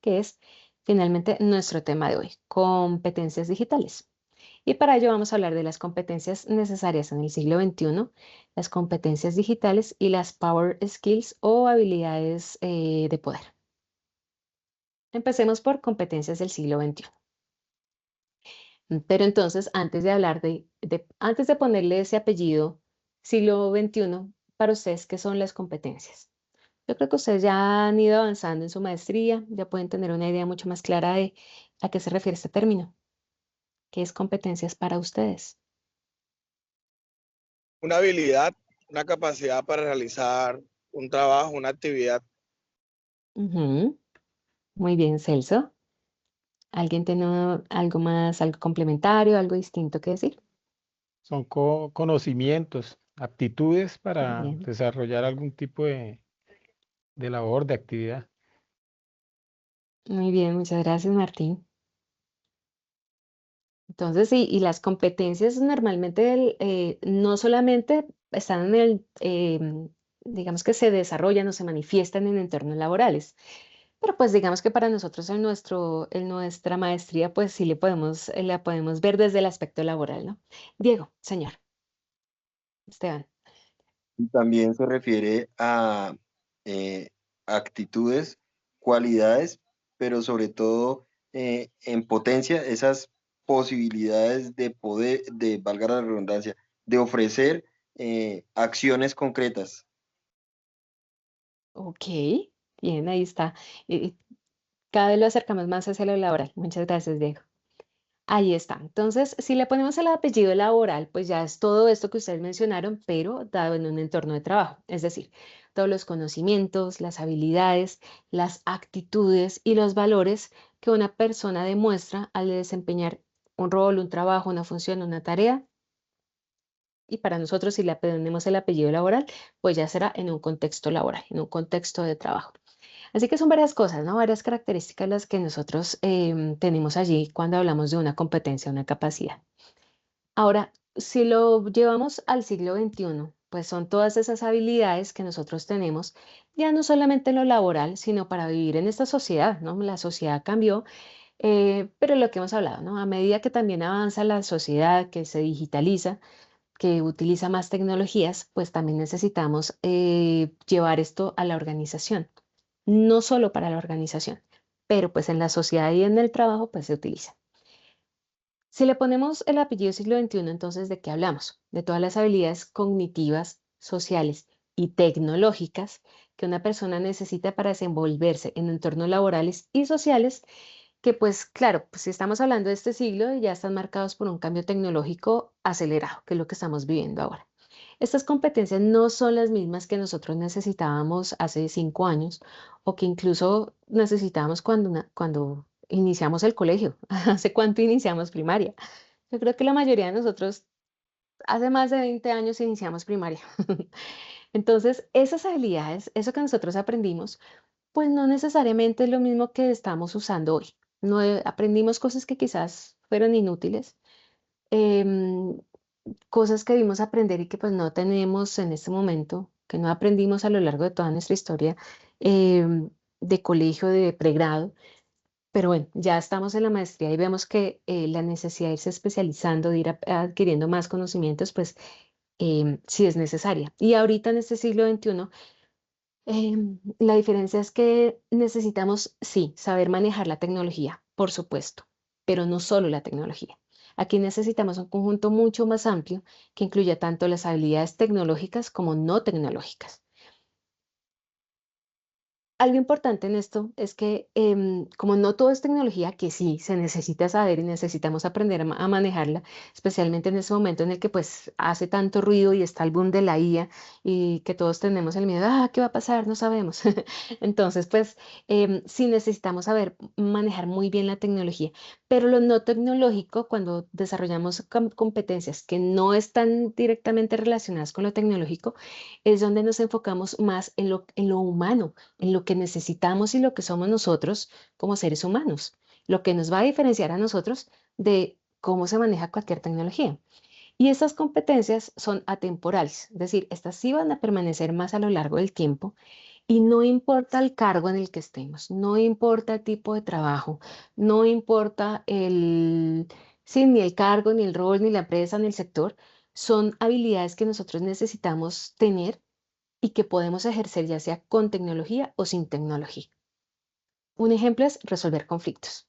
que es finalmente nuestro tema de hoy, competencias digitales. Y para ello vamos a hablar de las competencias necesarias en el siglo XXI, las competencias digitales y las power skills o habilidades de poder. Empecemos por competencias del siglo XXI. Pero entonces, antes de hablar antes de ponerle ese apellido siglo XXI, para ustedes, ¿qué son las competencias? Yo creo que ustedes ya han ido avanzando en su maestría, ya pueden tener una idea mucho más clara de a qué se refiere este término. ¿Qué es competencias para ustedes? Una habilidad, una capacidad para realizar un trabajo, una actividad. Ujú. Muy bien, Celso. ¿Alguien tiene algo más, algo complementario, algo distinto que decir? Son conocimientos, aptitudes para Bien, desarrollar algún tipo de labor, de actividad. muy bien, muchas gracias, Martín. Entonces, sí, y las competencias normalmente no solamente están en digamos que se desarrollan o se manifiestan en entornos laborales, pero pues digamos que para nosotros en nuestra maestría, pues sí la podemos ver desde el aspecto laboral, ¿no? Diego, señor, Esteban. También se refiere a eh, actitudes, cualidades, pero sobre todo en potencia, esas posibilidades de poder, de, valga la redundancia, de ofrecer acciones concretas. Ok, bien, ahí está. Cada vez lo acercamos más hacia lo laboral. Muchas gracias, Diego. Ahí está. Entonces, si le ponemos el apellido laboral, pues ya es todo esto que ustedes mencionaron, pero dado en un entorno de trabajo. Es decir, todos los conocimientos, las habilidades, las actitudes y los valores que una persona demuestra al desempeñar un rol, un trabajo, una función, una tarea. Y para nosotros, si le ponemos el apellido laboral, pues ya será en un contexto laboral, en un contexto de trabajo. Así que son varias cosas, ¿no? Varias características las que nosotros tenemos allí cuando hablamos de una competencia, una capacidad. Ahora, si lo llevamos al siglo XXI, pues son todas esas habilidades que nosotros tenemos, ya no solamente en lo laboral, sino para vivir en esta sociedad, ¿no? La sociedad cambió, pero lo que hemos hablado, ¿no? A medida que también avanza la sociedad, que se digitaliza, que utiliza más tecnologías, pues también necesitamos llevar esto a la organización, no solo para la organización, pero pues en la sociedad y en el trabajo pues se utiliza. Si le ponemos el apellido siglo XXI, entonces ¿de qué hablamos? De todas las habilidades cognitivas, sociales y tecnológicas que una persona necesita para desenvolverse en entornos laborales y sociales que pues claro, pues si estamos hablando de este siglo, ya están marcados por un cambio tecnológico acelerado, que es lo que estamos viviendo ahora. Estas competencias no son las mismas que nosotros necesitábamos hace 5 años o que incluso necesitábamos cuando iniciamos el colegio. ¿Hace cuánto iniciamos primaria? Yo creo que la mayoría de nosotros hace más de 20 años iniciamos primaria. Entonces, esas habilidades, eso que nosotros aprendimos, pues no necesariamente es lo mismo que estamos usando hoy. No, aprendimos cosas que quizás fueron inútiles, em, cosas que debimos aprender y que pues no tenemos en este momento, que no aprendimos a lo largo de toda nuestra historia de colegio, de pregrado. Pero bueno, ya estamos en la maestría y vemos que la necesidad de irse especializando, de ir adquiriendo más conocimientos, pues sí es necesaria. Y ahorita en este siglo XXI, la diferencia es que necesitamos, sí, saber manejar la tecnología, por supuesto, pero no solo la tecnología. Aquí necesitamos un conjunto mucho más amplio que incluya tanto las habilidades tecnológicas como no tecnológicas. Algo importante en esto es que como no todo es tecnología, que sí se necesita saber y necesitamos aprender a manejarla, especialmente en ese momento en el que pues hace tanto ruido y está el boom de la IA y que todos tenemos el miedo, ¿qué va a pasar? No sabemos. Entonces pues sí necesitamos saber manejar muy bien la tecnología, pero lo no tecnológico, cuando desarrollamos competencias que no están directamente relacionadas con lo tecnológico, es donde nos enfocamos más en lo humano, en lo que necesitamos y lo que somos nosotros como seres humanos, lo que nos va a diferenciar a nosotros de cómo se maneja cualquier tecnología. Y estas competencias son atemporales, es decir, estas sí van a permanecer más a lo largo del tiempo Y no importa el cargo en el que estemos, no importa el tipo de trabajo, no importa sí, ni el cargo, ni el rol, ni la empresa, ni el sector, son habilidades que nosotros necesitamos tener y que podemos ejercer ya sea con tecnología o sin tecnología. Un ejemplo es resolver conflictos.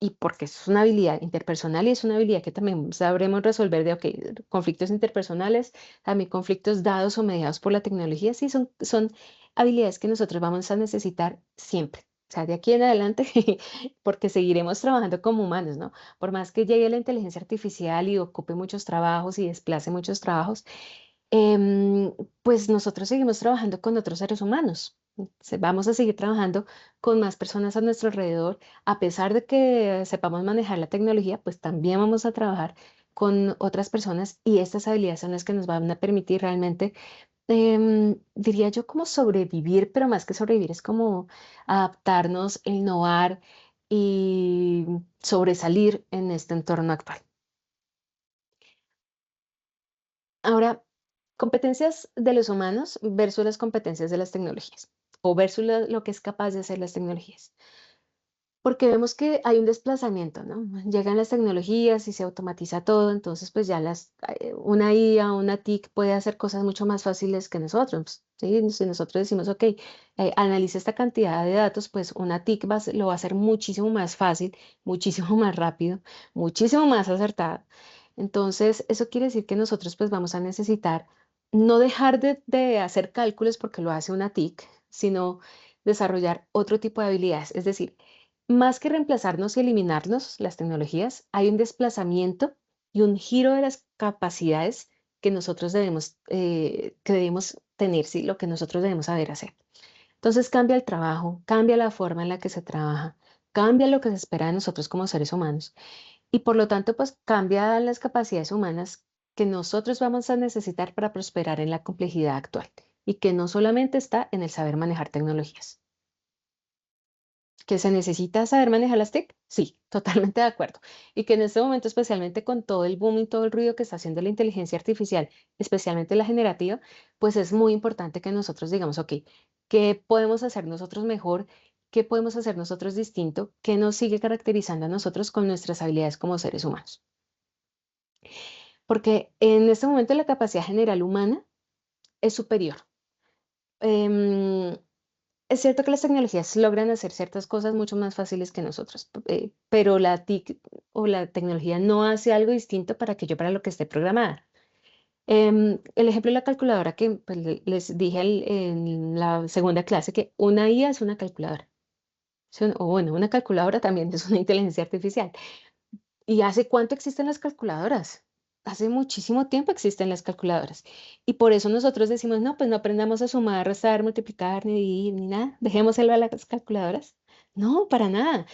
Y porque es una habilidad interpersonal y es una habilidad que también sabremos resolver de, ok, conflictos interpersonales, también conflictos dados o mediados por la tecnología, sí, son habilidades que nosotros vamos a necesitar siempre. O sea, de aquí en adelante, porque seguiremos trabajando como humanos, ¿no? Por más que llegue la inteligencia artificial y ocupe muchos trabajos y desplace muchos trabajos, em, pues nosotros seguimos trabajando con otros seres humanos. Vamos a seguir trabajando con más personas a nuestro alrededor. A pesar de que sepamos manejar la tecnología, pues también vamos a trabajar con otras personas y estas habilidades son las que nos van a permitir realmente, diría yo, como sobrevivir, pero más que sobrevivir es como adaptarnos, innovar y sobresalir en este entorno actual. Ahora, competencias de los humanos versus las competencias de las tecnologías o versus lo que es capaz de hacer las tecnologías. Porque vemos que hay un desplazamiento, ¿no? Llegan las tecnologías y se automatiza todo, entonces pues ya una IA, una TIC puede hacer cosas mucho más fáciles que nosotros, ¿sí? Si nosotros decimos, ok, analice esta cantidad de datos, pues una TIC lo va a hacer muchísimo más fácil, muchísimo más rápido, muchísimo más acertado. Entonces, eso quiere decir que nosotros pues vamos a necesitar no dejar de hacer cálculos porque lo hace una TIC, sino desarrollar otro tipo de habilidades, es decir, más que reemplazarnos y eliminarnos las tecnologías, hay un desplazamiento y un giro de las capacidades que nosotros debemos tener, ¿sí? Lo que nosotros debemos saber hacer. Entonces cambia el trabajo, cambia la forma en la que se trabaja, cambia lo que se espera de nosotros como seres humanos y por lo tanto, pues cambia las capacidades humanas que nosotros vamos a necesitar para prosperar en la complejidad actual y que no solamente está en el saber manejar tecnologías. ¿Que se necesita saber manejar las TIC? Sí, totalmente de acuerdo. Y que en este momento, especialmente con todo el boom y todo el ruido que está haciendo la inteligencia artificial, especialmente la generativa, pues es muy importante que nosotros digamos, ok, ¿qué podemos hacer nosotros mejor? ¿Qué podemos hacer nosotros distinto? ¿Qué nos sigue caracterizando a nosotros con nuestras habilidades como seres humanos? Porque en este momento la capacidad general humana es superior. Em, Es cierto que las tecnologías logran hacer ciertas cosas mucho más fáciles que nosotros, pero la TIC o la tecnología no hace algo distinto para lo que esté programada. El ejemplo de la calculadora que pues, les dije en la segunda clase, que una IA es una calculadora. O bueno, una calculadora también es una inteligencia artificial. ¿Y hace cuánto existen las calculadoras? Hace muchísimo tiempo existen las calculadoras. Y por eso nosotros decimos, no, pues no aprendamos a sumar, restar, multiplicar, ni dividir, ni nada. Dejémoselo a las calculadoras. No, para nada.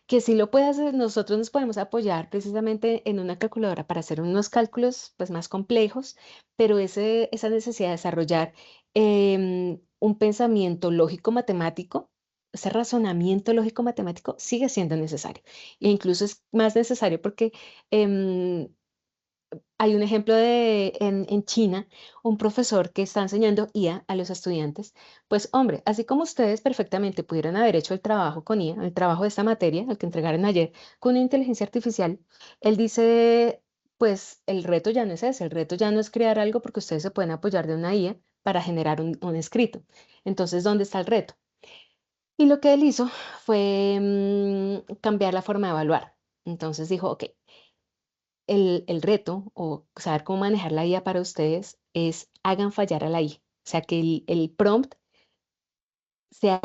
Que si lo puede hacer, nosotros nos podemos apoyar precisamente en una calculadora para hacer unos cálculos pues, más complejos, pero esa necesidad de desarrollar un pensamiento lógico-matemático, ese razonamiento lógico-matemático sigue siendo necesario. E incluso es más necesario porque em, hay un ejemplo en China, un profesor que está enseñando IA a los estudiantes. Pues hombre, así como ustedes perfectamente pudieron haber hecho el trabajo con IA, el trabajo de esta materia, el que entregaron ayer, con una inteligencia artificial, él dice, pues el reto ya no es ese, el reto ya no es crear algo porque ustedes se pueden apoyar de una IA para generar un escrito. Entonces, ¿dónde está el reto? Y lo que él hizo fue cambiar la forma de evaluar. Entonces dijo, ok, el reto o saber cómo manejar la IA para ustedes es hagan fallar a la IA. O sea, que el prompt sea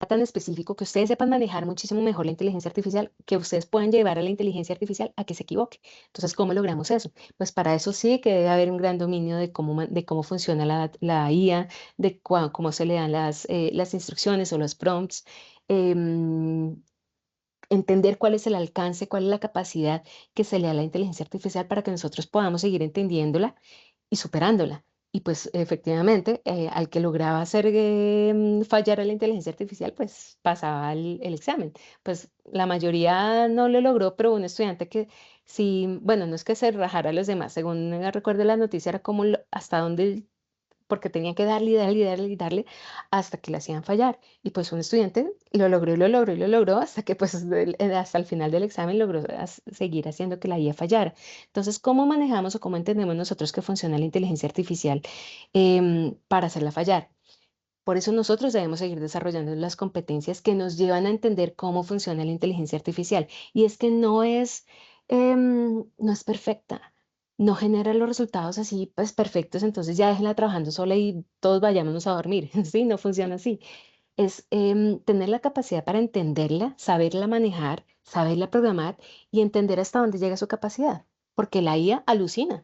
tan específico que ustedes sepan manejar muchísimo mejor la inteligencia artificial, que ustedes puedan llevar a la inteligencia artificial a que se equivoque. Entonces, ¿cómo logramos eso? Pues para eso sí que debe haber un gran dominio de cómo funciona la IA, de cómo se le dan las instrucciones o los prompts. em, Entender cuál es el alcance, cuál es la capacidad que se le da a la inteligencia artificial para que nosotros podamos seguir entendiéndola y superándola. Y pues efectivamente, al que lograba hacer fallar a la inteligencia artificial, pues pasaba el examen. Pues la mayoría no lo logró, pero un estudiante que sí, bueno, no es que se rajara a los demás, según recuerdo la noticia, era como hasta dónde porque tenían que darle y darle y darle y darle hasta que le hacían fallar. Y pues un estudiante lo logró y lo logró y lo logró hasta que pues hasta el final del examen logró seguir haciendo que la IA fallara. Entonces, ¿cómo manejamos o cómo entendemos nosotros que funciona la inteligencia artificial para hacerla fallar? Por eso nosotros debemos seguir desarrollando las competencias que nos llevan a entender cómo funciona la inteligencia artificial. Y es que no es perfecta, no genera los resultados así pues perfectos, entonces ya déjenla trabajando sola y todos vayámonos a dormir. Sí, no funciona así. Es tener la capacidad para entenderla, saberla manejar, saberla programar y entender hasta dónde llega su capacidad, porque la IA alucina.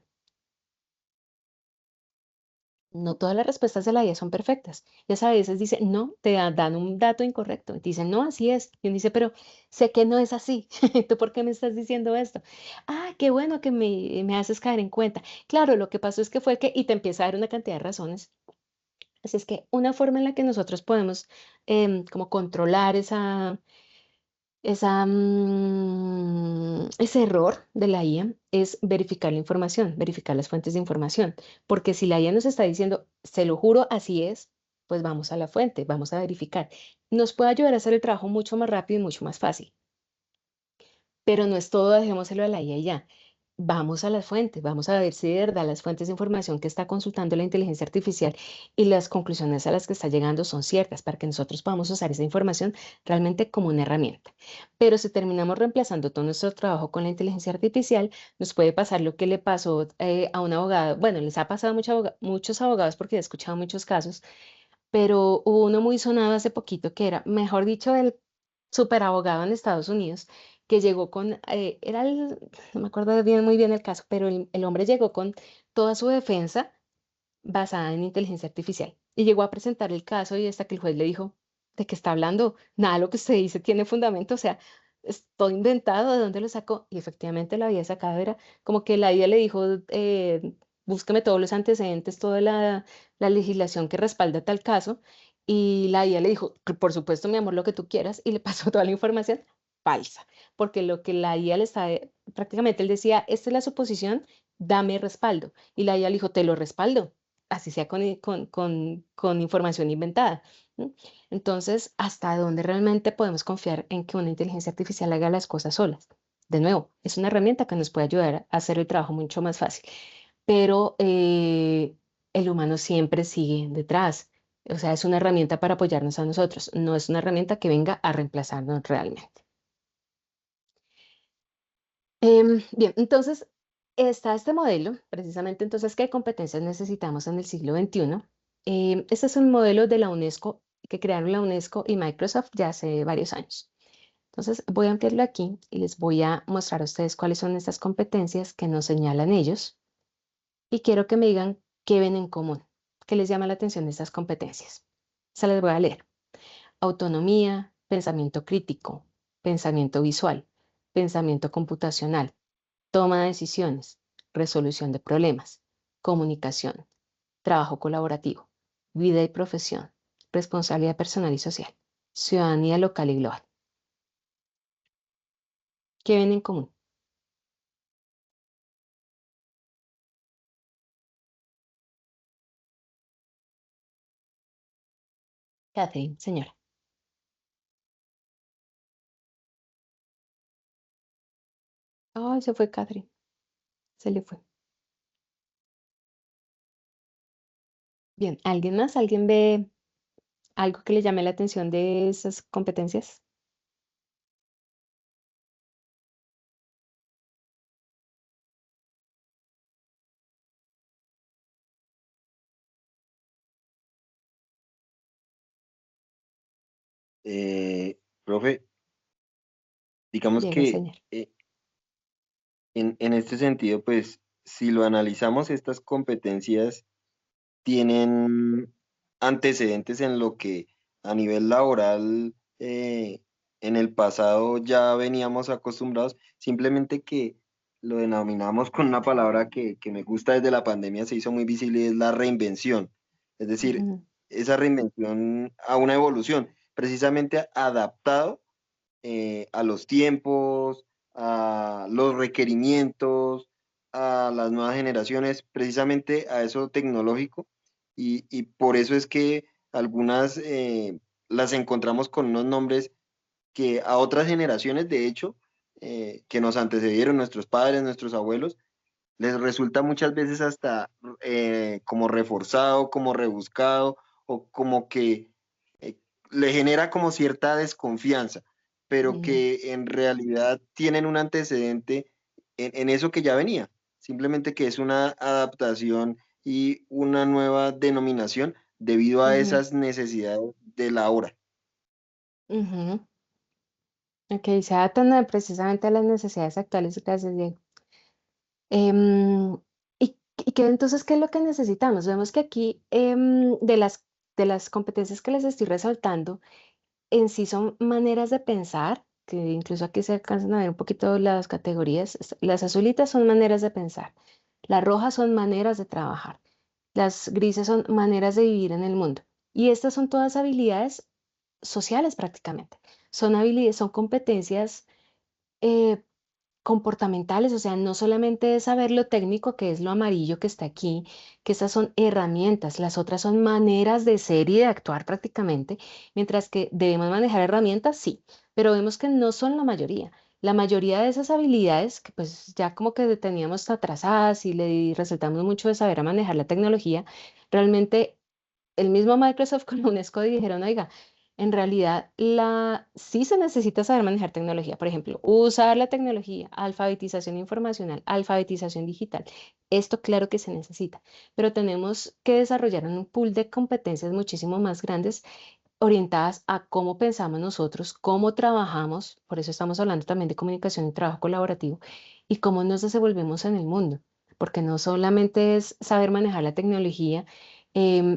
No todas las respuestas de la IA son perfectas. Ya sabes, a veces dice, no, dan un dato incorrecto. Y dicen, no, así es. Y uno dice, pero sé que no es así. ¿Tú por qué me estás diciendo esto? Ah, qué bueno que me haces caer en cuenta. Claro, lo que pasó es que fue que, y te empieza a dar una cantidad de razones. Así es que una forma en la que nosotros podemos como controlar ese error de la IA es verificar la información, verificar las fuentes de información, porque si la IA nos está diciendo, se lo juro, así es, pues vamos a la fuente, vamos a verificar. Nos puede ayudar a hacer el trabajo mucho más rápido y mucho más fácil, pero no es todo, dejémoselo a la IA y ya. Vamos a las fuentes, vamos a ver si de verdad las fuentes de información que está consultando la inteligencia artificial y las conclusiones a las que está llegando son ciertas para que nosotros podamos usar esa información realmente como una herramienta. Pero si terminamos reemplazando todo nuestro trabajo con la inteligencia artificial, nos puede pasar lo que le pasó a un abogado. Bueno, les ha pasado a muchos abogados porque he escuchado muchos casos, pero hubo uno muy sonado hace poquito que era, mejor dicho, el superabogado en Estados Unidos que llegó no me acuerdo muy bien el caso, pero el hombre llegó con toda su defensa basada en inteligencia artificial y llegó a presentar el caso y hasta que el juez le dijo, ¿de qué está hablando? Nada de lo que usted dice tiene fundamento, o sea, es todo inventado, ¿de dónde lo sacó? Y efectivamente lo había sacado, era como que la IA le dijo, búsqueme todos los antecedentes, toda la legislación que respalda tal caso, y la IA le dijo, por supuesto, mi amor, lo que tú quieras, y le pasó toda la información falsa, porque lo que la IA le estaba, prácticamente él decía, esta es la suposición, dame respaldo, y la IA le dijo, te lo respaldo, así sea con información inventada. ¿No? Entonces, ¿hasta dónde realmente podemos confiar en que una inteligencia artificial haga las cosas solas? De nuevo, es una herramienta que nos puede ayudar a hacer el trabajo mucho más fácil, pero el humano siempre sigue detrás. O sea, es una herramienta para apoyarnos a nosotros, no es una herramienta que venga a reemplazarnos realmente. Bien, entonces está este modelo, precisamente entonces, ¿qué competencias necesitamos en el siglo XXI? Este es un modelo de la UNESCO que crearon la UNESCO y Microsoft ya hace varios años. Entonces voy a ampliarlo aquí y les voy a mostrar a ustedes cuáles son estas competencias que nos señalan ellos y quiero que me digan qué ven en común, qué les llama la atención de estas competencias. Se las voy a leer. Autonomía, pensamiento crítico, pensamiento visual, pensamiento computacional, toma de decisiones, resolución de problemas, comunicación, trabajo colaborativo, vida y profesión, responsabilidad personal y social, ciudadanía local y global. ¿Qué ven en común? Catherine, señora. Ay, se fue Catherine. Se le fue. Bien, ¿alguien más? ¿Alguien ve algo que le llame la atención de esas competencias? Profe, digamos Diga, que señor. en este sentido, pues, si lo analizamos, estas competencias tienen antecedentes en lo que a nivel laboral en el pasado ya veníamos acostumbrados, simplemente que lo denominamos con una palabra que me gusta desde la pandemia, se hizo muy visible, y es la reinvención. Es decir, Ujú. esa reinvención a una evolución, precisamente adaptado a los tiempos, a los requerimientos, a las nuevas generaciones, precisamente a eso tecnológico y por eso es que algunas las encontramos con unos nombres que a otras generaciones, de hecho, que nos antecedieron, nuestros padres, nuestros abuelos, les resulta muchas veces hasta como reforzado, como rebuscado, o como que eh, le genera como cierta desconfianza, pero Mm, que en realidad tienen un antecedente en eso que ya venía, simplemente que es una adaptación y una nueva denominación debido a ujú, esas necesidades de la hora. ujú. Ok, se adaptan precisamente a las necesidades actuales. Gracias, Diego. Em, entonces, ¿qué es lo que necesitamos? Vemos que aquí de las competencias que les estoy resaltando, en sí son maneras de pensar, que incluso aquí se alcanzan a ver un poquito las categorías. Las azulitas son maneras de pensar, las rojas son maneras de trabajar, las grises son maneras de vivir en el mundo. Y estas son todas habilidades sociales prácticamente. Son habilidades, son competencias eh, comportamentales, o sea, no solamente es saber lo técnico, que es lo amarillo que está aquí, que estas son herramientas, las otras son maneras de ser y de actuar prácticamente, mientras que debemos manejar herramientas, sí, pero vemos que no son la mayoría. La mayoría de esas habilidades que pues ya como que teníamos atrasadas y le resaltamos mucho de saber a manejar la tecnología, realmente el mismo Microsoft con la UNESCO dijeron, oiga, en realidad sí se necesita saber manejar tecnología. Por ejemplo, usar la tecnología, alfabetización informacional, alfabetización digital. Esto claro que se necesita, pero tenemos que desarrollar un pool de competencias muchísimo más grandes orientadas a cómo pensamos nosotros, cómo trabajamos, por eso estamos hablando también de comunicación y trabajo colaborativo, y cómo nos desenvolvemos en el mundo, porque no solamente es saber manejar la tecnología,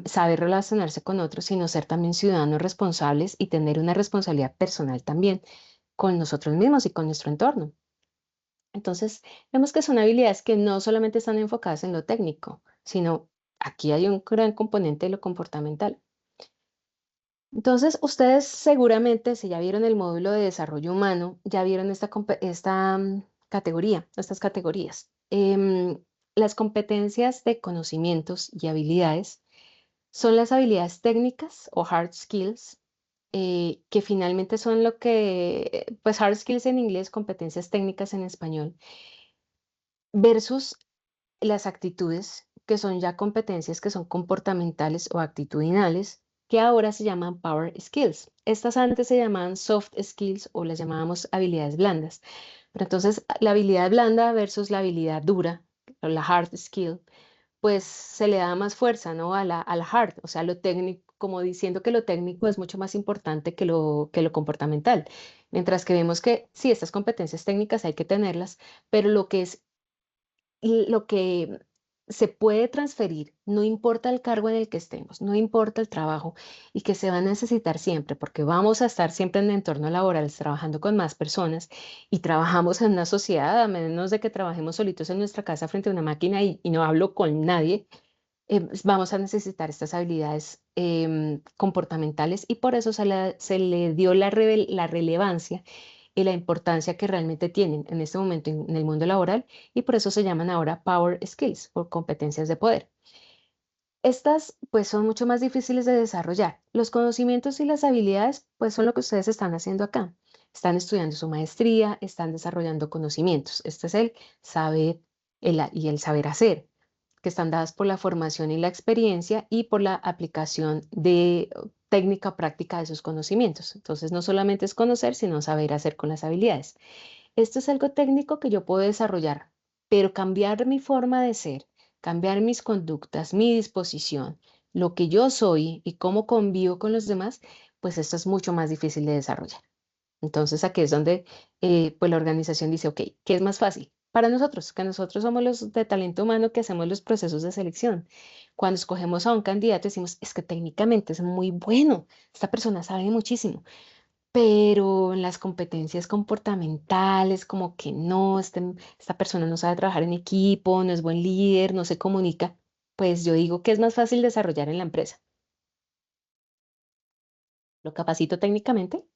saber relacionarse con otros, sino ser también ciudadanos responsables y tener una responsabilidad personal también con nosotros mismos y con nuestro entorno. Entonces, vemos que son habilidades que no solamente están enfocadas en lo técnico, sino aquí hay un gran componente de lo comportamental. Entonces, ustedes seguramente, si ya vieron el módulo de desarrollo humano, ya vieron esta categoría, estas categorías. Las competencias de conocimientos y habilidades son las habilidades técnicas o hard skills, que finalmente son lo que, pues hard skills en inglés, competencias técnicas en español, versus las actitudes, que son ya competencias que son comportamentales o actitudinales, que ahora se llaman power skills. Estas antes se llamaban soft skills o las llamábamos habilidades blandas. Pero entonces la habilidad blanda versus la habilidad dura, o la hard skill, pues se le da más fuerza, ¿no? A la hard, o sea, lo técnico, como diciendo que lo técnico es mucho más importante que lo comportamental. Mientras que vemos que sí, estas competencias técnicas hay que tenerlas, pero lo que es lo que se puede transferir, no importa el cargo en el que estemos, no importa el trabajo y que se va a necesitar siempre, porque vamos a estar siempre en el entorno laboral trabajando con más personas y trabajamos en una sociedad, a menos de que trabajemos solitos en nuestra casa frente a una máquina y no hablo con nadie, vamos a necesitar estas habilidades comportamentales y por eso se le dio la relevancia y la importancia que realmente tienen en este momento en el mundo laboral y por eso se llaman ahora Power Skills o competencias de poder. Estas pues son mucho más difíciles de desarrollar. Los conocimientos y las habilidades pues son lo que ustedes están haciendo acá. Están estudiando su maestría, están desarrollando conocimientos. Este es el saber y el saber hacer, que están dadas por la formación y la experiencia y por la aplicación de técnica práctica de esos conocimientos. Entonces no solamente es conocer, sino saber hacer con las habilidades. Esto es algo técnico que yo puedo desarrollar, pero cambiar mi forma de ser, cambiar mis conductas, mi disposición, lo que yo soy y cómo convivo con los demás, pues esto es mucho más difícil de desarrollar. Entonces aquí es donde pues la organización dice, ok, ¿qué es más fácil? Para nosotros, que nosotros somos los de talento humano que hacemos los procesos de selección. Cuando escogemos a un candidato decimos, es que técnicamente es muy bueno, esta persona sabe muchísimo, pero en las competencias comportamentales, como que no, esta persona no sabe trabajar en equipo, no es buen líder, no se comunica, pues yo digo que es más fácil desarrollar en la empresa. Lo capacito técnicamente,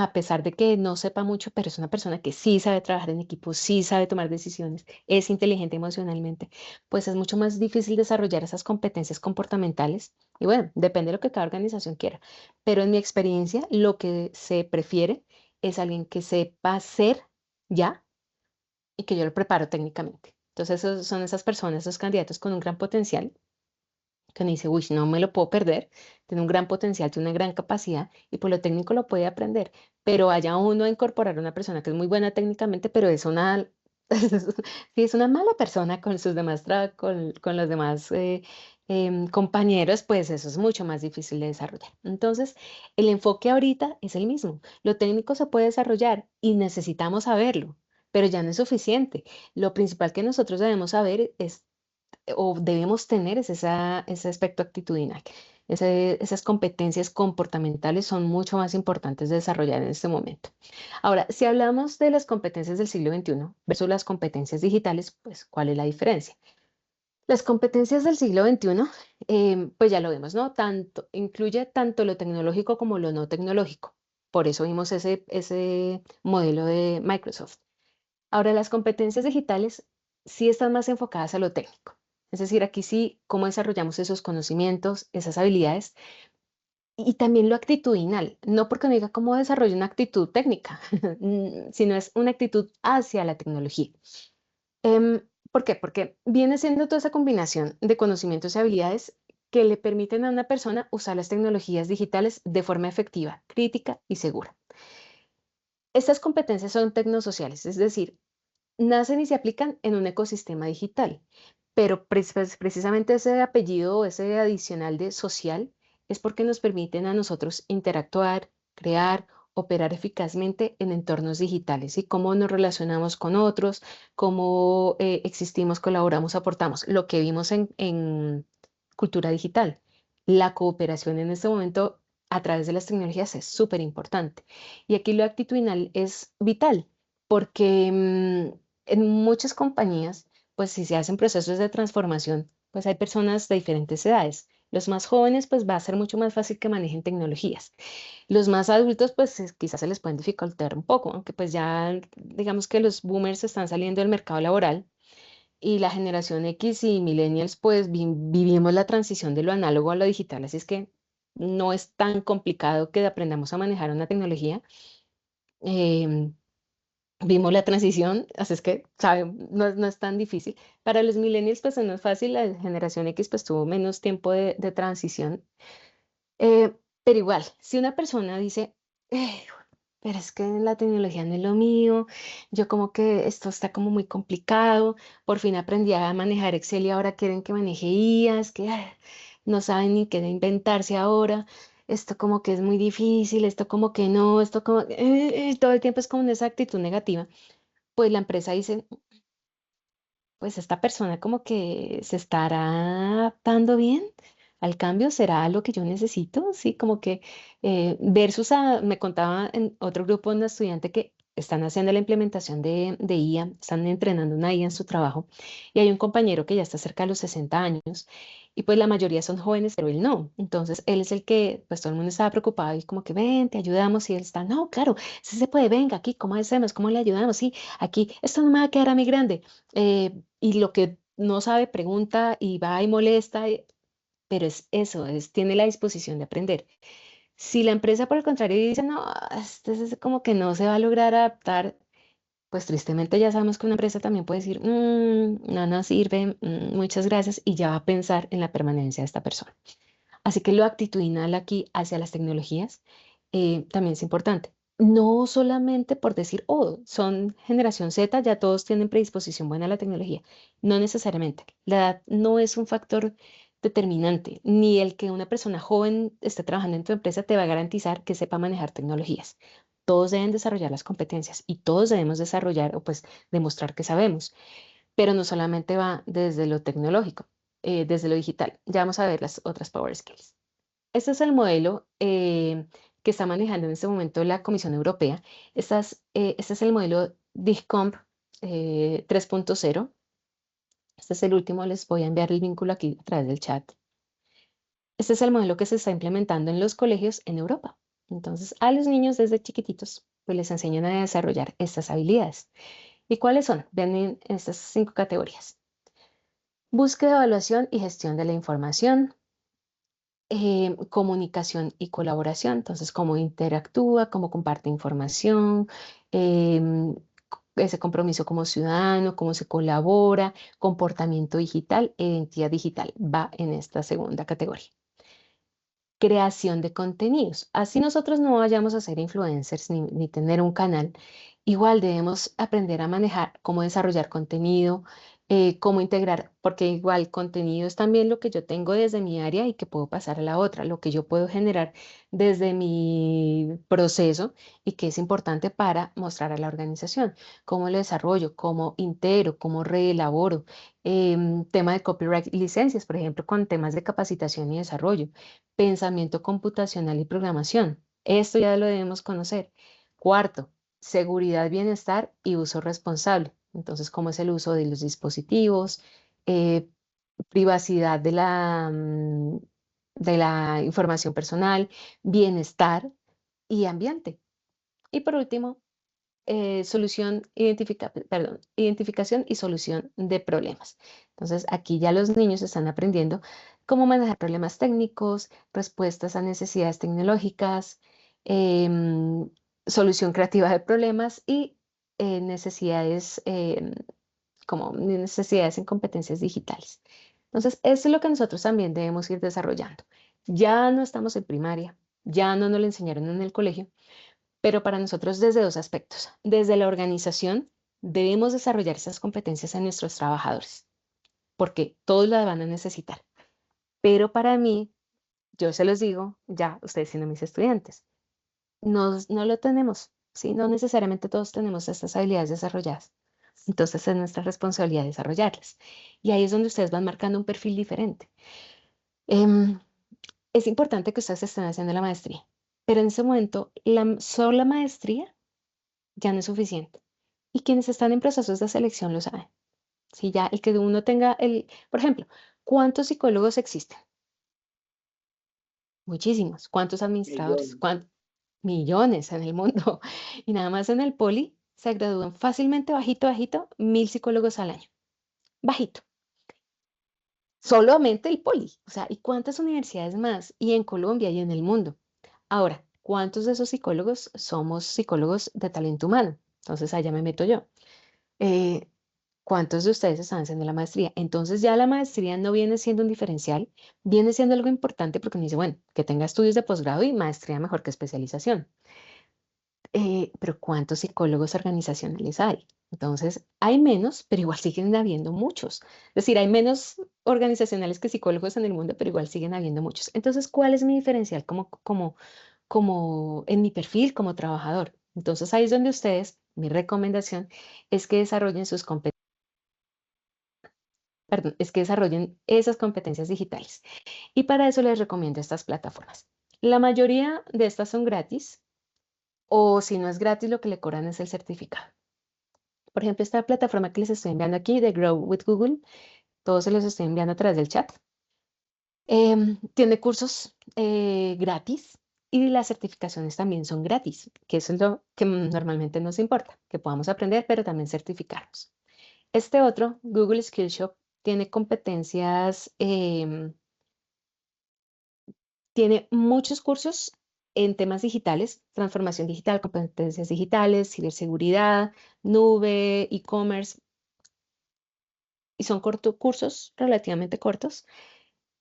a pesar de que no sepa mucho, pero es una persona que sí sabe trabajar en equipo, sí sabe tomar decisiones, es inteligente emocionalmente, pues es mucho más difícil desarrollar esas competencias comportamentales. Y bueno, depende de lo que cada organización quiera. Pero en mi experiencia, lo que se prefiere es alguien que sepa hacer ya y que yo lo preparo técnicamente. Entonces, son esas personas, esos candidatos con un gran potencial que uno dice, uy, no me lo puedo perder, tiene un gran potencial, tiene una gran capacidad y por lo técnico lo puede aprender, pero vaya uno a incorporar a una persona que es muy buena técnicamente, pero es una, sí, es una mala persona con sus demás, con los demás compañeros, pues eso es mucho más difícil de desarrollar. Entonces, el enfoque ahorita es el mismo. Lo técnico se puede desarrollar y necesitamos saberlo, pero ya no es suficiente. Lo principal que nosotros debemos saber es o debemos tener es ese aspecto actitudinal. Esas competencias comportamentales son mucho más importantes de desarrollar en este momento. Ahora, si hablamos de las competencias del siglo XXI versus las competencias digitales, pues, ¿cuál es la diferencia? Las competencias del siglo XXI, pues ya lo vemos, ¿no? Incluye tanto lo tecnológico como lo no tecnológico. Por eso vimos ese modelo de Microsoft. Ahora, las competencias digitales sí están más enfocadas a lo técnico. Es decir, aquí sí, cómo desarrollamos esos conocimientos, esas habilidades y también lo actitudinal. No porque no diga cómo desarrollo una actitud técnica, sino es una actitud hacia la tecnología. ¿Por qué? Porque viene siendo toda esa combinación de conocimientos y habilidades que le permiten a una persona usar las tecnologías digitales de forma efectiva, crítica y segura. Estas competencias son tecnosociales, es decir, nacen y se aplican en un ecosistema digital, pero precisamente ese apellido o ese adicional de social es porque nos permiten a nosotros interactuar, crear, operar eficazmente en entornos digitales y cómo nos relacionamos con otros, cómo existimos, colaboramos, aportamos, lo que vimos en cultura digital. La cooperación en este momento a través de las tecnologías es súper importante. Y aquí lo actitudinal es vital porque en muchas compañías, pues si se hacen procesos de transformación, pues hay personas de diferentes edades. Los más jóvenes, pues va a ser mucho más fácil que manejen tecnologías. Los más adultos, pues quizás se les pueden dificultar un poco, aunque pues ya digamos que los boomers están saliendo del mercado laboral y la generación X y millennials, pues vivimos la transición de lo análogo a lo digital, así es que no es tan complicado que aprendamos a manejar una tecnología. Em, Vimos la transición, así es que, ¿saben? No es tan difícil. Para los millennials, pues no es fácil, la generación X pues tuvo menos tiempo de transición. Eh, pero igual, si una persona dice, pero es que la tecnología no es lo mío, yo como que esto está como muy complicado, por fin aprendí a manejar Excel y ahora quieren que maneje IA, es que no saben ni qué inventarse ahora, esto como que es muy difícil, esto como que no, esto como, todo el tiempo es como esa actitud negativa, pues la empresa dice, pues esta persona como que se estará adaptando bien al cambio, será lo que yo necesito, sí, como que versus me contaba en otro grupo un estudiante que están haciendo la implementación de IA, están entrenando una IA en su trabajo y hay un compañero que ya está cerca de los 60 años y pues la mayoría son jóvenes, pero él no. Entonces él es el que, pues todo el mundo estaba preocupado y como que ven, te ayudamos y él está, no, claro, sí se puede, venga aquí, ¿cómo hacemos? ¿Cómo le ayudamos? Sí, aquí, esto no me va a quedar a mí grande. Y lo que no sabe pregunta y va y molesta, pero es eso, tiene la disposición de aprender. Si la empresa, por el contrario, dice, no, este es como que no se va a lograr adaptar, pues tristemente ya sabemos que una empresa también puede decir, no nos sirve, muchas gracias, y ya va a pensar en la permanencia de esta persona. Así que lo actitudinal aquí hacia las tecnologías también es importante. No solamente por decir, oh, son generación Z, ya todos tienen predisposición buena a la tecnología. No necesariamente. La edad no es un factor determinante, ni el que una persona joven esté trabajando en tu empresa te va a garantizar que sepa manejar tecnologías. Todos deben desarrollar las competencias y todos debemos desarrollar o pues demostrar que sabemos, pero no solamente va desde lo tecnológico, desde lo digital. Ya vamos a ver las otras Power Skills. Este es el modelo que está manejando en este momento la Comisión Europea. Este es el modelo DIGCOMP 3.0. Este es el último, les voy a enviar el vínculo aquí a través del chat. Este es el modelo que se está implementando en los colegios en Europa. Entonces, a los niños desde chiquititos, pues les enseñan a desarrollar estas habilidades. ¿Y cuáles son? Ven en estas 5 categorías. Búsqueda, evaluación y gestión de la información, comunicación y colaboración, entonces cómo interactúa, cómo comparte información, em, ese compromiso como ciudadano, cómo se colabora, comportamiento digital e identidad digital, va en esta segunda categoría. Creación de contenidos. Así nosotros no vayamos a ser influencers ni tener un canal, igual debemos aprender a manejar cómo desarrollar contenido, cómo integrar, porque igual contenido es también lo que yo tengo desde mi área y que puedo pasar a la otra, lo que yo puedo generar desde mi proceso y que es importante para mostrar a la organización, cómo lo desarrollo, cómo integro, cómo reelaboro. Tema de copyright y licencias, por ejemplo, con temas de capacitación y desarrollo, pensamiento computacional y programación. Esto ya lo debemos conocer. Cuarto, seguridad, bienestar y uso responsable. Entonces, ¿cómo es el uso de los dispositivos? Eh, Privacidad de la información personal, bienestar y ambiente. Y por último, identificación y solución de problemas. Entonces, aquí ya los niños están aprendiendo cómo manejar problemas técnicos, respuestas a necesidades tecnológicas, em, solución creativa de problemas y necesidades, como necesidades en competencias digitales. Entonces, eso es lo que nosotros también debemos ir desarrollando. Ya no estamos en primaria, ya no nos lo enseñaron en el colegio, pero para nosotros desde 2 aspectos. Desde la organización, debemos desarrollar esas competencias en nuestros trabajadores, porque todos las van a necesitar. Pero para mí, yo se los digo, ya ustedes siendo mis estudiantes, no lo tenemos, ¿sí? No necesariamente todos tenemos estas habilidades desarrolladas. Entonces es nuestra responsabilidad desarrollarlas. Y ahí es donde ustedes van marcando un perfil diferente. Em, es importante que ustedes estén haciendo la maestría, pero en ese momento la sola maestría ya no es suficiente. Y quienes están en procesos de selección lo saben. Si ya el que uno tenga por ejemplo, ¿cuántos psicólogos existen? Muchísimos. ¿Cuántos administradores? Millones. Millones en el mundo. Y nada más en el poli se gradúan fácilmente, bajito, bajito, 1.000 psicólogos al año. Bajito. Solamente el poli. O sea, ¿y cuántas universidades más? Y en Colombia y en el mundo. Ahora, ¿cuántos de esos psicólogos somos psicólogos de talento humano? Entonces allá me meto yo. Eh, ¿Cuántos de ustedes están haciendo la maestría? Entonces ya la maestría no viene siendo un diferencial, viene siendo algo importante porque uno dice, bueno, que tenga estudios de posgrado y maestría mejor que especialización. Pero ¿cuántos psicólogos organizacionales hay? Entonces, hay menos, pero igual siguen habiendo muchos. Es decir, hay menos organizacionales que psicólogos en el mundo, pero igual siguen habiendo muchos. Entonces, ¿cuál es mi diferencial como en mi perfil como trabajador? Entonces, ahí es donde ustedes, mi recomendación es que desarrollen sus competencias. Perdón, es que desarrollen esas competencias digitales. Y para eso les recomiendo estas plataformas. La mayoría de estas son gratis o si no es gratis, lo que le cobran es el certificado. Por ejemplo, esta plataforma que les estoy enviando aquí de Grow with Google, todos se los estoy enviando a través del chat. Tiene cursos gratis y las certificaciones también son gratis, que eso es lo que normalmente nos importa, que podamos aprender, pero también certificarnos. Este otro, Google Skillshop, tiene competencias, tiene muchos cursos en temas digitales, transformación digital, competencias digitales, ciberseguridad, nube, e-commerce, y son cursos relativamente cortos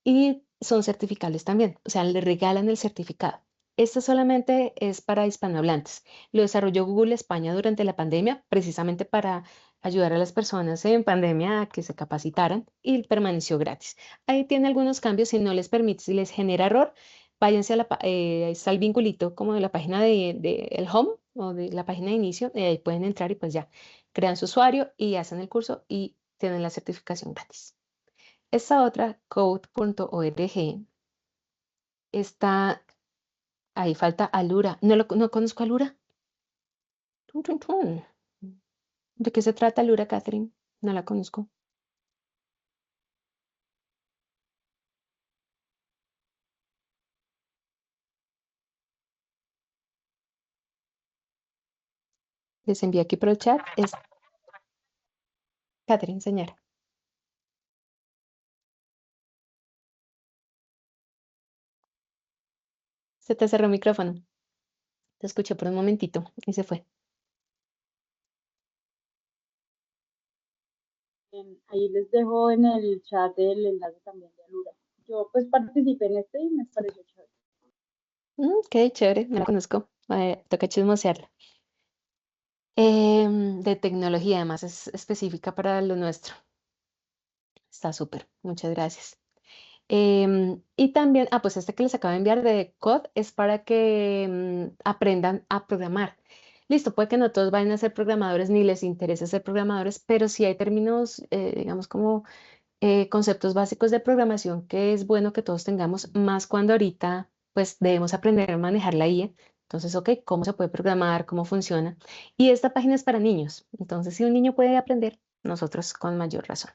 y son certificables también, o sea, le regalan el certificado. Esto solamente es para hispanohablantes. Lo desarrolló Google España durante la pandemia, precisamente para ayudar a las personas en pandemia a que se capacitaran y permaneció gratis. Ahí tiene algunos cambios, si no les permite, si les genera error, váyanse a ahí está el vinculito como de la página de el home o de la página de inicio, y ahí pueden entrar y pues ya crean su usuario y hacen el curso y tienen la certificación gratis. Esta otra, code.org, está, ahí falta Alura. No conozco Alura. Tun, tun, tun. ¿De qué se trata Alura, Catherine? No la conozco. Les envío aquí por el chat. Es Catherine, señora. Se te cerró el micrófono. Te escuché por un momentito y se fue. Ahí les dejo en el chat el enlace también de Alura. Yo pues participé en este y me pareció chévere. Qué chévere, no la conozco. Toca chismosearla. De tecnología, además es específica para lo nuestro. Está súper, muchas gracias. Y también, pues este que les acabo de enviar de Code es para que aprendan a programar. Listo, puede que no todos vayan a ser programadores ni les interese ser programadores, pero sí hay términos, digamos, como conceptos básicos de programación que es bueno que todos tengamos, más cuando ahorita pues debemos aprender a manejar la IA. Entonces, ok, ¿cómo se puede programar? ¿Cómo funciona? Y esta página es para niños. Entonces, si un niño puede aprender, nosotros con mayor razón.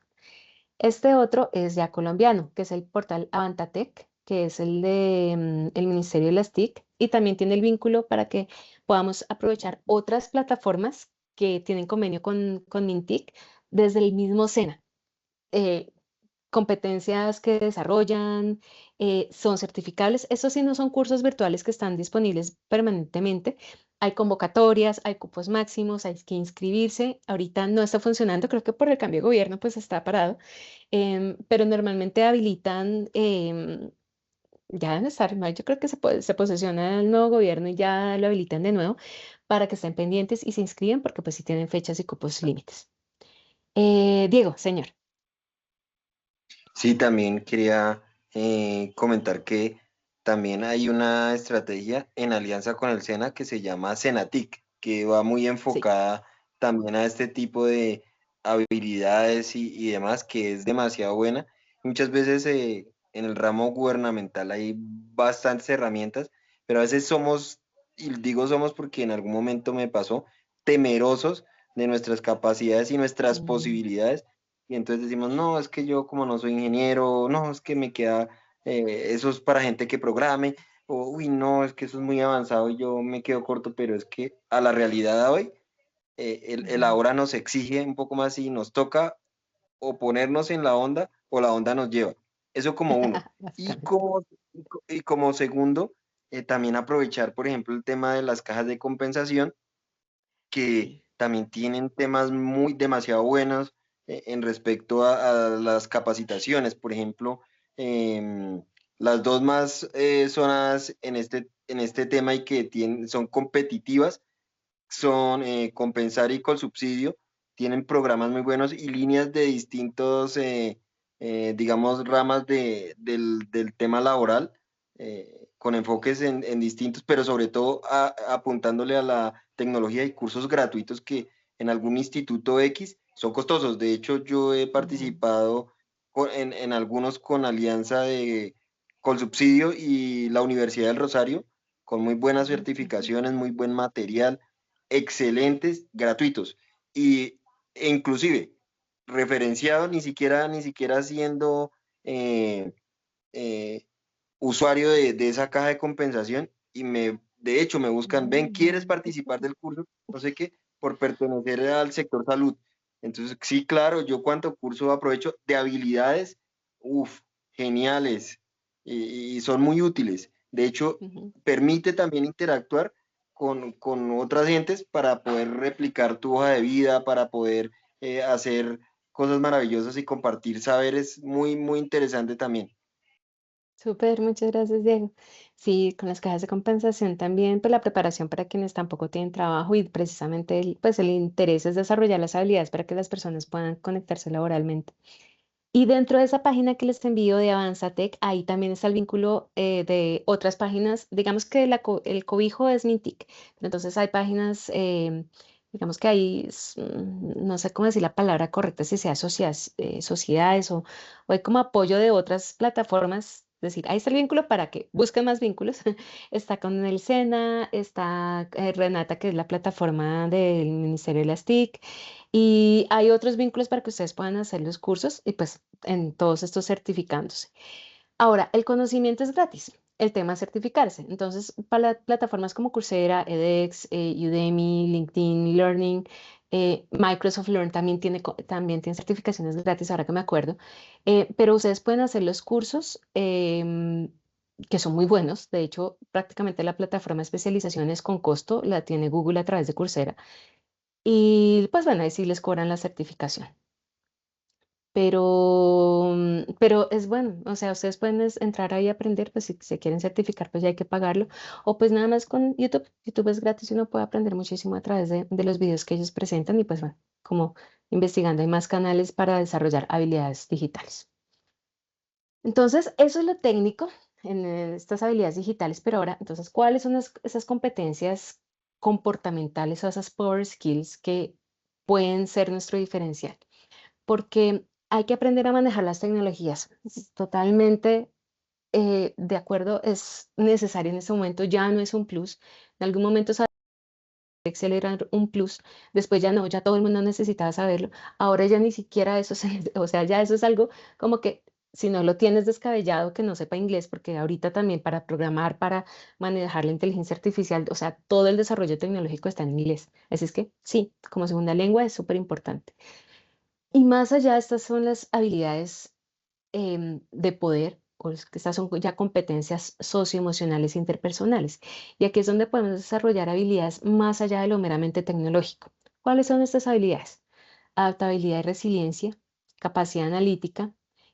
Este otro es ya colombiano, que es el portal Avantatech, que es el de el Ministerio de las TIC, y también tiene el vínculo para que podamos aprovechar otras plataformas que tienen convenio con Mintic desde el mismo SENA. Eh, Competencias que desarrollan, son certificables. Estos sí no son cursos virtuales que están disponibles permanentemente. Hay convocatorias, hay cupos máximos, hay que inscribirse. Ahorita no está funcionando, creo que por el cambio de gobierno pues está parado, pero normalmente habilitan, ya deben estar, yo creo que se posesiona el nuevo gobierno y ya lo habilitan de nuevo para que estén pendientes y se inscriban porque pues sí tienen fechas y cupos límites. Diego, señor. Sí, también quería comentar que también hay una estrategia en alianza con el SENA que se llama Senatic, que va muy Sí. enfocada también a este tipo de habilidades y demás, que es demasiado buena. Muchas veces en el ramo gubernamental hay bastantes herramientas, pero a veces somos, y digo somos porque en algún momento me pasó, temerosos de nuestras capacidades y nuestras Mm, posibilidades y entonces decimos, no, es que yo como no soy ingeniero, no, es que me queda, eso es para gente que programe, o uy, no, es que eso es muy avanzado y yo me quedo corto, pero es que a la realidad de hoy, el ujú. ahora nos exige un poco más y nos toca o ponernos en la onda o la onda nos lleva. Eso como uno. Y Básicamente. como segundo, también aprovechar, por ejemplo, el tema de las cajas de compensación que Sí. también tienen temas muy demasiado buenos en respecto a las capacitaciones. Por ejemplo, las dos más sonadas en este tema y que son competitivas son Compensar y Colsubsidio. Tienen programas muy buenos y líneas de distintos, digamos, ramas del tema laboral, con enfoques en distintos, pero sobre todo apuntándole a la tecnología y cursos gratuitos que en algún instituto X son costosos. De hecho, yo he Ujú, participado en algunos con alianza de Colsubsidio y la Universidad del Rosario, con muy buenas ujú. certificaciones, muy buen material, excelentes, gratuitos. E inclusive referenciado, ni siquiera siendo eh, eh, usuario de esa caja de compensación y de hecho me buscan, ven, ¿quieres Mm, qué participar chévere. del curso? No sé qué, por pertenecer al sector salud. Entonces, sí, claro, yo cuánto curso aprovecho de habilidades, uff, geniales y son muy útiles. De hecho, Ujú. permite también interactuar con otras gentes para poder replicar tu hoja de vida, para poder hacer cosas maravillosas y compartir saberes muy, muy interesante también. Súper, muchas gracias, Diego. Sí, con las cajas de compensación también, pues la preparación para quienes tampoco tienen trabajo y precisamente pues el interés es desarrollar las habilidades para que las personas puedan conectarse laboralmente. Y dentro de esa página que les envío de Avanzatech, ahí también está el vínculo de otras páginas. Digamos que el cobijo es Mintic, pero entonces hay páginas, digamos que hay, no sé cómo decir la palabra correcta, si sea sociedades o hay como apoyo de otras plataformas. Es decir, ahí está el vínculo para que busquen más vínculos. Está con el SENA, está Renata, que es la plataforma del Ministerio de las TIC, y hay otros vínculos para que ustedes puedan hacer los cursos y pues en todos estos certificándose. Ahora, el conocimiento es gratis. el tema es certificarse. Entonces, para plataformas como Coursera, edX, Udemy, LinkedIn Learning, Microsoft Learn también tiene certificaciones gratis, ahora que me acuerdo. Pero ustedes pueden hacer los cursos que son muy buenos. De hecho, prácticamente la plataforma de especialización es con costo, la tiene Google a través de Coursera. Y pues bueno, ahí sí les cobran la certificación. Pero es bueno, o sea, ustedes pueden entrar ahí a aprender, pues si se quieren certificar, pues ya hay que pagarlo. O pues nada más con YouTube. YouTube es gratis y uno puede aprender muchísimo a través de los videos que ellos presentan y pues bueno, como investigando, hay más canales para desarrollar habilidades digitales. Entonces, eso es lo técnico en estas habilidades digitales, pero ahora, entonces, ¿cuáles son esas competencias comportamentales o esas power skills que pueden ser nuestro diferencial? Porque hay que aprender a manejar las tecnologías. Totalmente de acuerdo, es necesario en este momento, ya no es un plus. En algún momento Excel era un plus, después ya no, ya todo el mundo necesitaba saberlo. Ahora ya ni siquiera eso, o sea, ya eso es algo como que si no lo tienes descabellado, que no sepa inglés, porque ahorita también para programar, para manejar la inteligencia artificial, o sea, todo el desarrollo tecnológico está en inglés. Así es que sí, como segunda lengua es súper importante. Y más allá, estas son las habilidades de poder, o es que estas son ya competencias socioemocionales e interpersonales. Y aquí es donde podemos desarrollar habilidades más allá de lo meramente tecnológico. ¿Cuáles son estas habilidades? Adaptabilidad y resiliencia, capacidad analítica,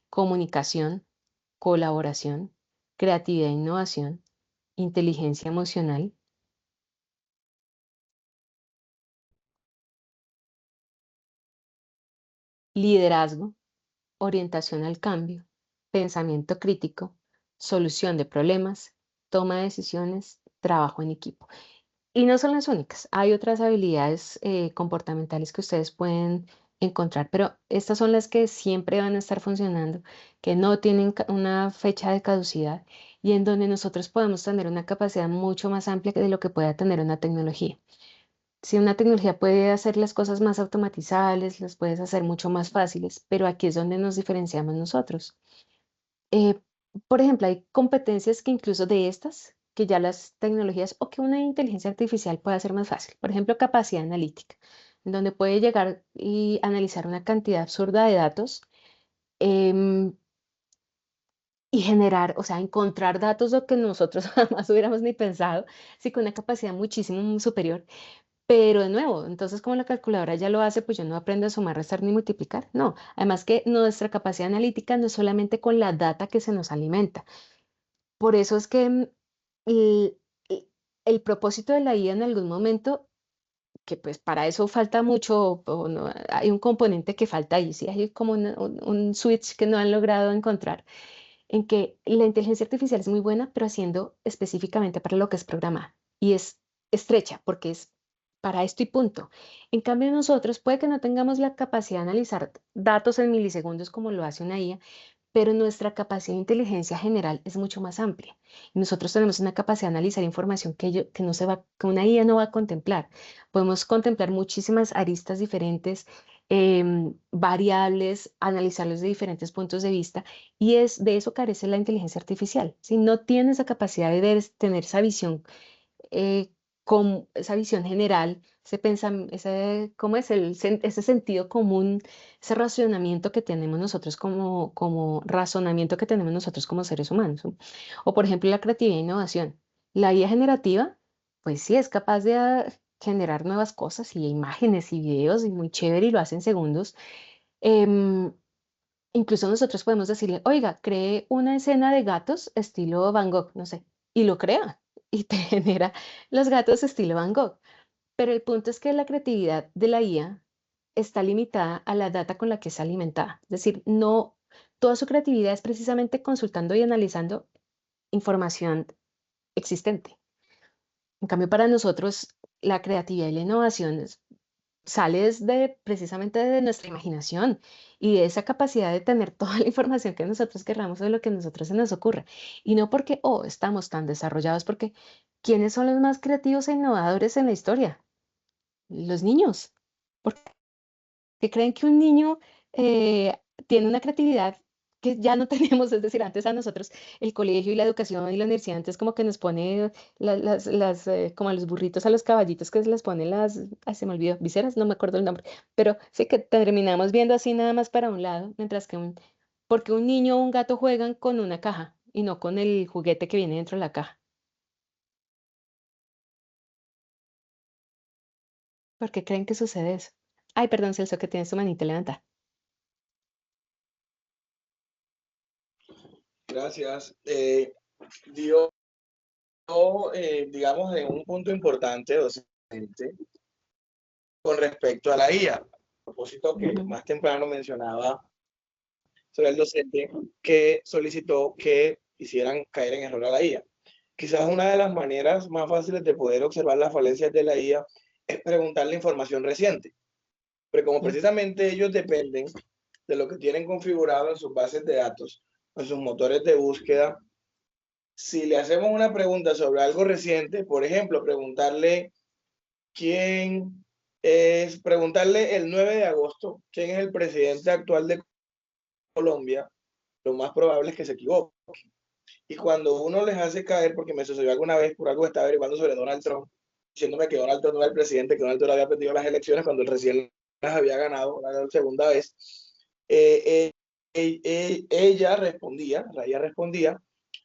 comunicación, colaboración, creatividad e innovación, inteligencia emocional, liderazgo, orientación al cambio, pensamiento crítico, solución de problemas, toma de decisiones, trabajo en equipo. Y no son las únicas, hay otras habilidades comportamentales que ustedes pueden encontrar, pero estas son las que siempre van a estar funcionando, que no tienen una fecha de caducidad y en donde nosotros podemos tener una capacidad mucho más amplia que de lo que pueda tener una tecnología. Si una tecnología puede hacer las cosas más automatizables, las puedes hacer mucho más fáciles, pero aquí es donde nos diferenciamos nosotros. Eh, por ejemplo, hay competencias que incluso de estas, que ya las tecnologías o que una inteligencia artificial puede hacer más fácil. Por ejemplo, capacidad analítica, en donde puede llegar y analizar una cantidad absurda de datos em, y generar, o sea, encontrar datos lo que nosotros jamás hubiéramos ni pensado, sí, con una capacidad muchísimo superior. Pero de nuevo, entonces como la calculadora ya lo hace, pues yo no aprendo a sumar, restar ni multiplicar. No, además que nuestra capacidad analítica no es solamente con la data que se nos alimenta. Por eso es que el, el- el propósito de la IA en algún momento, que pues para eso falta mucho, o no, hay un componente que falta ahí, sí, hay como un switch que no han logrado encontrar, en que la inteligencia artificial es muy buena, pero haciendo específicamente para lo que es programada. Y es estrecha, porque es para esto y punto. En cambio, nosotros puede que no tengamos la capacidad de analizar datos en milisegundos como lo hace una IA, pero nuestra capacidad de inteligencia general es mucho más amplia. Y nosotros tenemos una capacidad de analizar información que no se va, que una IA no va a contemplar. Podemos contemplar muchísimas aristas diferentes, variables, analizarlos de diferentes puntos de vista, y de eso carece la inteligencia artificial. Si no tiene esa capacidad de tener esa visión eh, con esa visión general, ¿cómo es ese sentido común, ese racionamiento que tenemos nosotros como razonamiento que tenemos nosotros como seres humanos? ¿No? O por ejemplo, la creatividad e innovación. La IA generativa, pues sí, es capaz de generar nuevas cosas y imágenes y videos y muy chévere y lo hace en segundos. Em, Incluso nosotros podemos decirle, oiga, cree una escena de gatos estilo Van Gogh, no sé, y lo crea y te genera los gatos estilo Van Gogh. Pero el punto es que la creatividad de la IA está limitada a la data con la que es alimentada. Es decir, no, toda su creatividad es precisamente consultando y analizando información existente. En cambio, para nosotros, la creatividad y la innovación sale precisamente de nuestra imaginación y de esa capacidad de tener toda la información que nosotros querramos o de lo que a nosotros se nos ocurra. Y no porque, oh, estamos tan desarrollados, porque ¿quiénes son los más creativos e innovadores en la historia? Los niños. Porque creen que un niño tiene una creatividad que ya no tenemos, es decir, antes a nosotros el colegio y la educación y la universidad antes como que nos pone como a los burritos, a los caballitos que se les ponen ay, se me olvidó, viseras, no me acuerdo el nombre, pero sí que terminamos viendo así nada más para un lado, mientras que porque un niño o un gato juegan con una caja y no con el juguete que viene dentro de la caja. ¿Por qué creen que sucede eso? Ay, perdón, Celso, que tienes tu manita levantada. Gracias. Dio, digamos, en un punto importante docente con respecto a la IA. A propósito que Ujú. más temprano mencionaba sobre el docente que solicitó que hicieran caer en error a la IA. Quizás una de las maneras más fáciles de poder observar las falencias de la IA es preguntarle información reciente. Pero como precisamente ellos dependen de lo que tienen configurado en sus bases de datos, en sus motores de búsqueda, si le hacemos una pregunta sobre algo reciente, por ejemplo, preguntarle preguntarle el 9 de agosto, quién es el presidente actual de Colombia, lo más probable es que se equivoque. Y cuando uno les hace caer, porque me sucedió alguna vez por algo que estaba averiguando sobre Donald Trump, diciéndome que Donald Trump no era el presidente, que Donald Trump había perdido las elecciones cuando él recién las había ganado la segunda vez, ella respondía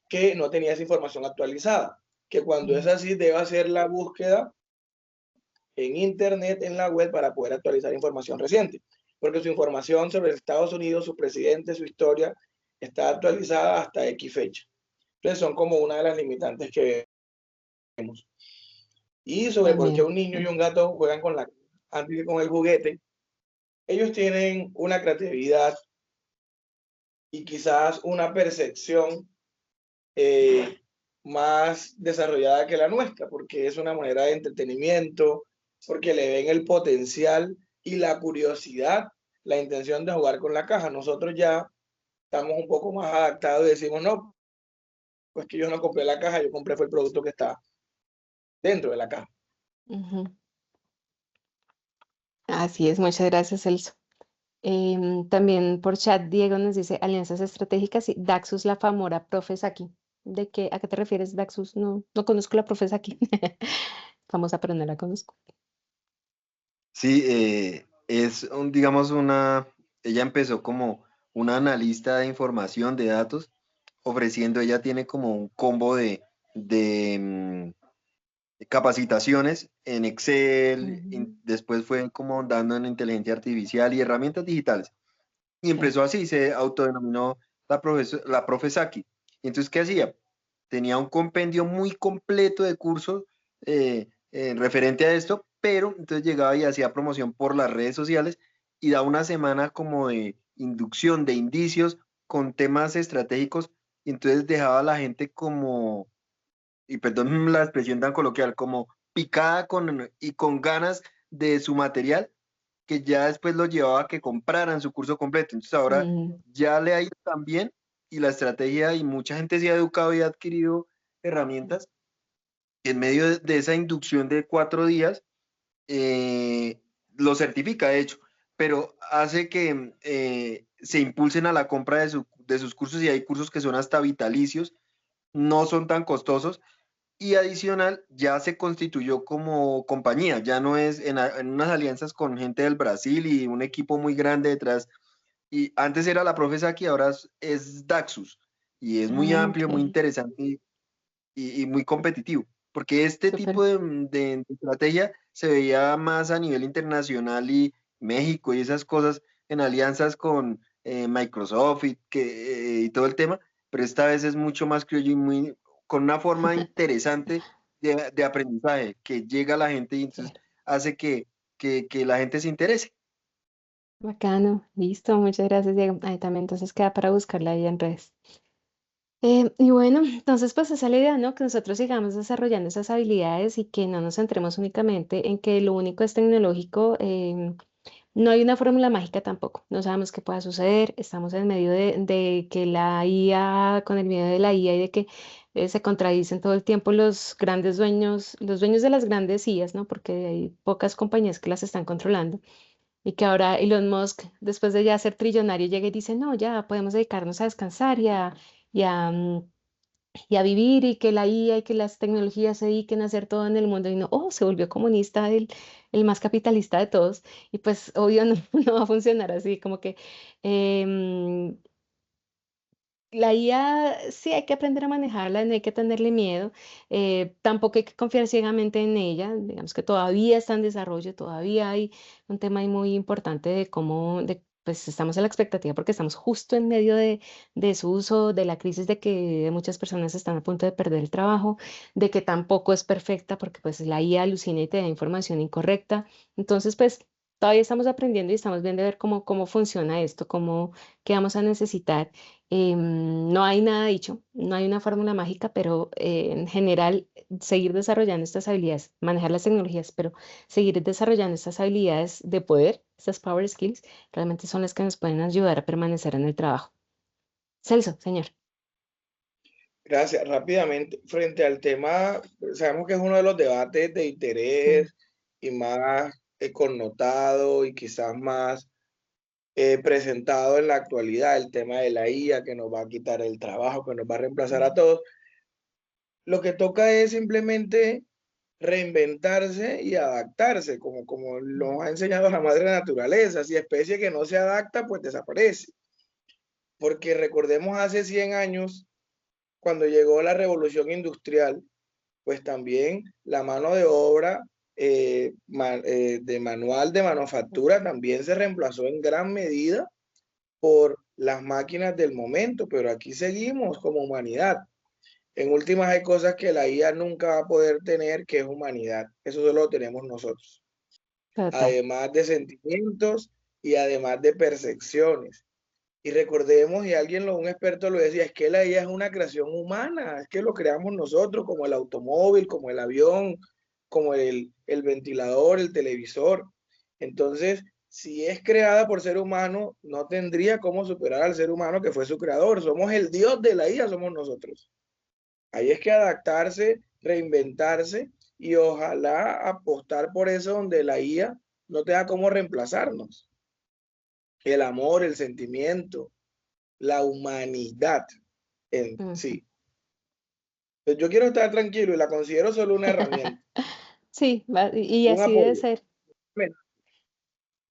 que no tenía esa información actualizada, que cuando es así debe hacer la búsqueda en internet, en la web, para poder actualizar información reciente, porque su información sobre Estados Unidos, su presidente, su historia, está actualizada hasta X fecha. Entonces son como una de las limitantes que vemos. Y sobre por qué También. un niño y un gato juegan antes que con el juguete, ellos tienen una creatividad y quizás una percepción más desarrollada que la nuestra, porque es una manera de entretenimiento, porque le ven el potencial y la curiosidad, la intención de jugar con la caja. Nosotros ya estamos un poco más adaptados y decimos, no, pues que yo no compré la caja, yo compré fue el producto que está dentro de la caja. Ujú. Así es, muchas gracias, Celso. También por chat Diego nos dice alianzas estratégicas y Daxus la Famora Profes aquí. ¿A qué te refieres, Daxus? No, no conozco la Profes aquí. Famosa, pero no la conozco. Sí, digamos, ella empezó como una analista de información, de datos, ella tiene como un combo de capacitaciones en Excel, Ujú. después fue como dando en inteligencia artificial y herramientas digitales. Y Sí. empezó así, se autodenominó la profe Saki. Y entonces, ¿qué hacía? Tenía un compendio muy completo de cursos referente a esto, pero entonces llegaba y hacía promoción por las redes sociales y da una semana como de inducción, de indicios con temas estratégicos, y entonces dejaba a la gente como, y perdón la expresión tan coloquial, como picada y con ganas de su material, que ya después lo llevaba a que compraran su curso completo. Entonces ahora Mm, ya le ha ido tan bien y la estrategia, y mucha gente se ha educado y ha adquirido herramientas en medio de esa inducción de 4 días, lo certifica de hecho, pero hace que se impulsen a la compra de sus cursos, y hay cursos que son hasta vitalicios, no son tan costosos, y adicional ya se constituyó como compañía, ya no es en unas alianzas con gente del Brasil y un equipo muy grande detrás. Y antes era la Profe Saki, ahora es Daxus, y es muy amplio, muy ok, interesante y muy competitivo, porque este súper. tipo de estrategia se veía más a nivel internacional, y México y esas cosas en alianzas con Microsoft y todo el tema, pero esta vez es mucho más criollo y con una forma interesante de aprendizaje que llega a la gente, y entonces Chévere. hace que la gente se interese. Bacano, listo, muchas gracias, Diego. Ahí también entonces queda para buscarla ahí en redes. Y bueno, entonces pues esa es la idea, ¿no? Que nosotros sigamos desarrollando esas habilidades y que no nos centremos únicamente en que lo único es tecnológico. No hay una fórmula mágica tampoco, no sabemos qué pueda suceder, estamos en medio de que la IA, con el miedo de la IA y de que se contradicen todo el tiempo los dueños de las grandes IAs, ¿no? Porque hay pocas compañías que las están controlando. Y que ahora Elon Musk, después de ya ser trillonario, llega y dice, no, ya podemos dedicarnos a descansar y a, y a vivir y que la IA y que las tecnologías se dediquen a hacer todo en el mundo. Y no, oh, se volvió comunista, el más capitalista de todos. Y pues obvio no, no va a funcionar así, como que em, la IA sí hay que aprender a manejarla, no hay que tenerle miedo, tampoco hay que confiar ciegamente en ella, digamos que todavía está en desarrollo, todavía hay un tema ahí muy importante de cómo, pues estamos a la expectativa porque estamos justo en medio de su uso, de la crisis de que muchas personas están a punto de perder el trabajo, de que tampoco es perfecta porque pues la IA alucina y te da información incorrecta, entonces pues todavía estamos aprendiendo y estamos viendo a ver cómo funciona esto, qué vamos a necesitar. No hay nada dicho, no hay una fórmula mágica, pero en general seguir desarrollando estas habilidades, manejar las tecnologías, pero seguir desarrollando estas habilidades de poder, estas power skills, realmente son las que nos pueden ayudar a permanecer en el trabajo. Celso, señor. Gracias. Rápidamente, frente al tema, sabemos que es uno de los debates de interés y más connotado y quizás más presentado en la actualidad, el tema de la IA que nos va a quitar el trabajo, que nos va a reemplazar a todos. Lo que toca es simplemente reinventarse y adaptarse, como nos ha enseñado la madre naturaleza. Si especie que no se adapta, pues desaparece. Porque recordemos hace 100 años, cuando llegó la revolución industrial, pues también la mano de obra de manual de manufactura también se reemplazó en gran medida por las máquinas del momento, pero aquí seguimos como humanidad. En últimas hay cosas que la IA nunca va a poder tener, que es humanidad. Eso solo lo tenemos nosotros. Total. Además de sentimientos y además de percepciones. Y recordemos, y un experto lo decía, es que la IA es una creación humana, es que lo creamos nosotros, como el automóvil, como el avión, como el ventilador, el televisor. Entonces, si es creada por ser humano, no tendría cómo superar al ser humano que fue su creador. Somos el Dios de la IA, somos nosotros. Ahí es que adaptarse, reinventarse y ojalá apostar por eso donde la IA no tenga cómo reemplazarnos. El amor, el sentimiento, la humanidad en sí. Pues yo quiero estar tranquilo y la considero solo una herramienta, Sí, y un así debe apoyo. ser.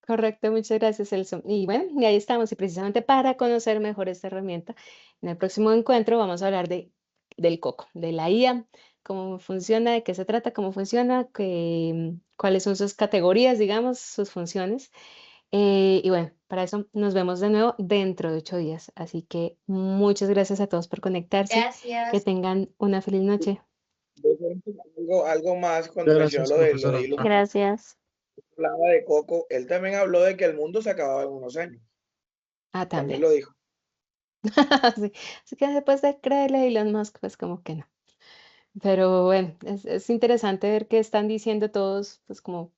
Correcto, muchas gracias, Celso. Y bueno, y ahí estamos. Y precisamente para conocer mejor esta herramienta, en el próximo encuentro vamos a hablar del coco, de la IA, cómo funciona, de qué se trata, cómo funciona, cuáles son sus categorías, digamos, sus funciones. Y bueno, para eso nos vemos de nuevo dentro de 8 días. Así que muchas gracias a todos por conectarse. Que Gracias. tengan una feliz noche. Algo más cuando mencionó Gracias, lo de profesora. Elon, Gracias. hablaba de Coco, él también habló de que el mundo se acababa en unos años. Ah, También también. lo dijo. Sí. Así que después de creerle a Elon Musk, pues como que no. Pero bueno, es interesante ver qué están diciendo todos, pues como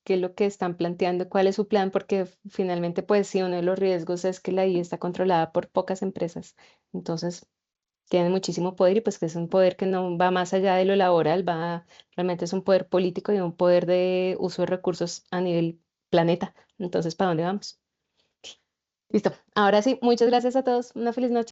qué es lo que están planteando, cuál es su plan, porque finalmente, pues sí, uno de los riesgos es que la IA está controlada por pocas empresas. Entonces, tienen muchísimo poder y pues que es un poder que no va más allá de lo laboral, realmente es un poder político y un poder de uso de recursos a nivel planeta. Entonces, ¿para dónde vamos? Listo. Ahora sí, muchas gracias a todos. Una feliz noche.